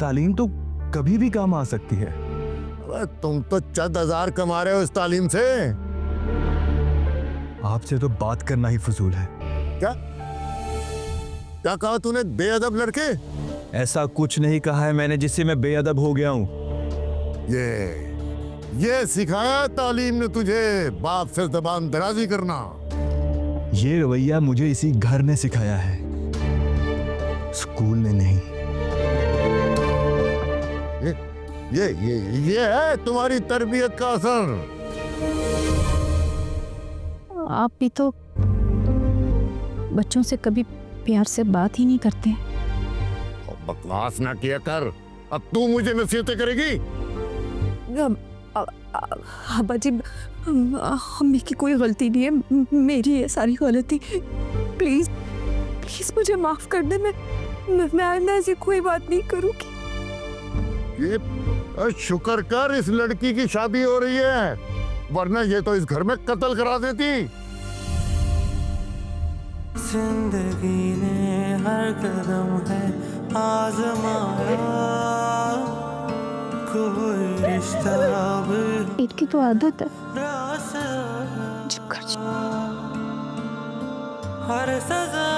तालीम तो कभी भी काम आ सकती है। अबे तुम तो चंद हजार कमा रहे हो इस तालीम से। आपसे तो बात करना ही फजूल है। क्या क्या कहा तूने, बेअदब लड़के? ऐसा कुछ नहीं कहा है मैंने जिससे मैं बेअदब हो गया हूँ। ये सिखाया तालीम ने तुझे बाप से जबान दराजी करना? ये रवैया मुझे इसी घर ने सिखाया है, स्कूल ने नहीं। ये है तुम्हारी तरबियत का असर। आप भी तो बच्चों से कभी प्यार से बात ही नहीं करते। बकवास ना किया कर, अब तू मुझे नसीहतें करेगी? अब्बा जी, मेरी कोई गलती नहीं है, मेरी है सारी गलती। प्लीज प्लीज मुझे माफ कर दे। मैं आइंदा ऐसी कोई बात नहीं करूंगी। ये शुक्र कर इस लड़की की शादी हो रही है, वरना ये तो इस घर में कत्ल करा देती। जिंदगी ने हर कदम है आजमाया, कोई रिश्ता भी इनकी तो आदत है रास चुप कर। हर सजा